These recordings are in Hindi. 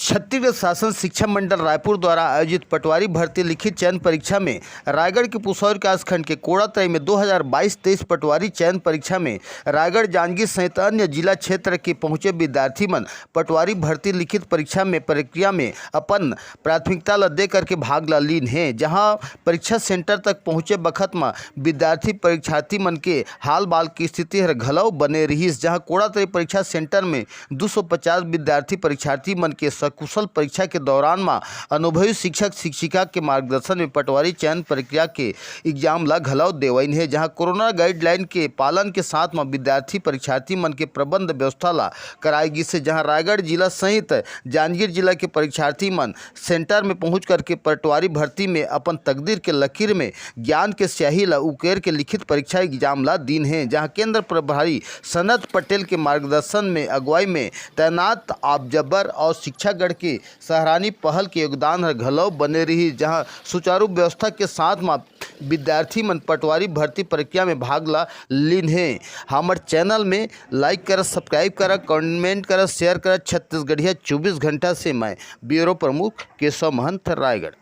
छत्तीसगढ़ शासन शिक्षा मंडल रायपुर द्वारा आयोजित पटवारी भर्ती लिखित चयन परीक्षा में रायगढ़ के पुसौर कासखंड के कोड़ातई में 2022-23 पटवारी चयन परीक्षा में रायगढ़ जांजगीर सहित अन्य जिला क्षेत्र के पहुंचे विद्यार्थी मन पटवारी भर्ती लिखित परीक्षा में प्रक्रिया में अपन प्राथमिकता ला दे करके भाग ला लीन है। जहां परीक्षा सेंटर तक पहुंचे बखत में विद्यार्थी परीक्षार्थी मन के हाल बाल की स्थिति हर घलव बने रहीस। जहां कोड़ातई परीक्षा सेंटर में 250 विद्यार्थी परीक्षार्थी मन के सकुशल परीक्षा के दौरान में अनुभवी शिक्षक शिक्षिका के मार्गदर्शन में पटवारी चयन प्रक्रिया के एग्जाम ला घलव देवइन है। जहां कोरोना गाइडलाइन के पालन के साथ में विद्यार्थी परीक्षार्थी मन के प्रबंध व्यवस्था ला कराएगी से। जहां रायगढ़ जिला सहित जांजगीर जिला के परीक्षार्थी मन सेंटर में पहुंच करके पटवारी भर्ती में अपन तकदीर के लकीर में ज्ञान के स्याही ला उकेर के लिखित परीक्षा एग्जाम ला दिन है। जहां केंद्र प्रभारी सनत पटेल के मार्गदर्शन में अगुवाई में तैनात आप जबर और शिक्षागढ़ के सराहनीय पहल के योगदान हर घलव बने रही। जहां सुचारू व्यवस्था के साथ में विद्यार्थी मन पटवारी भर्ती प्रक्रिया में भाग ला लीन है। हमारे चैनल में लाइक कर, सब्सक्राइब कर, कमेंट कर, शेयर कर। छत्तीसगढ़िया 24 घंटा से मैं ब्यूरो प्रमुख केशव महंत रायगढ़।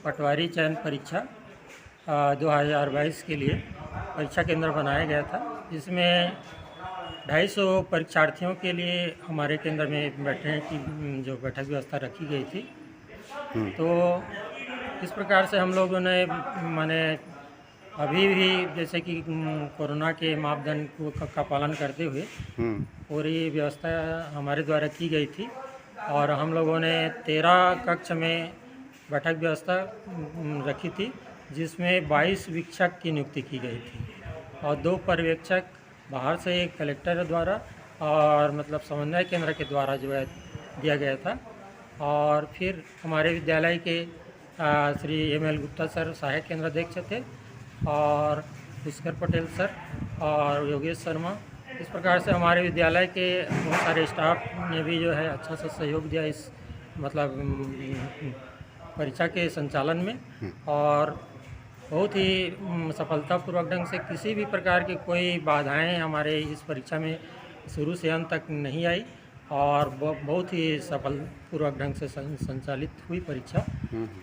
पटवारी चयन परीक्षा 2022 के लिए परीक्षा केंद्र बनाया गया था। इसमें 250 परीक्षार्थियों के लिए हमारे केंद्र में बैठने की जो बैठक व्यवस्था रखी गई थी। तो इस प्रकार से हम लोगों ने माने अभी भी जैसे कि कोरोना के मापदंड का पालन करते हुए पूरी व्यवस्था हमारे द्वारा की गई थी। और हम लोगों ने 13 कक्ष में बैठक व्यवस्था रखी थी, जिसमें 22 वीक्षक की नियुक्ति की गई थी और 2 पर्यवेक्षक बाहर से एक कलेक्टर द्वारा और मतलब समन्वय केंद्र के द्वारा जो है दिया गया था। और फिर हमारे विद्यालय के श्री एम.एल. गुप्ता सर सहायक केंद्र अध्यक्ष थे और पुष्कर पटेल सर और योगेश शर्मा। इस प्रकार से हमारे विद्यालय के बहुत सारे स्टाफ ने भी जो है अच्छा सा सहयोग दिया इस मतलब परीक्षा के संचालन में। और बहुत ही सफलतापूर्वक ढंग से किसी भी प्रकार की कोई बाधाएं हमारे इस परीक्षा में शुरू से अंत तक नहीं आई और बहुत ही सफलपूर्वक ढंग से संचालित हुई परीक्षा।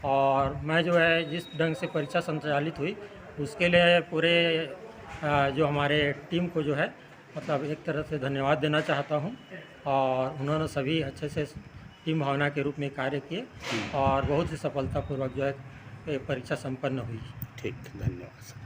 और मैं जो है जिस ढंग से परीक्षा संचालित हुई उसके लिए पूरे जो हमारे टीम को जो है मतलब एक तरह से धन्यवाद देना चाहता हूं। और उन्होंने सभी अच्छे से टीम भावना के रूप में कार्य किए और बहुत ही सफलतापूर्वक जो है परीक्षा संपन्न हुई। ठीक, धन्यवाद।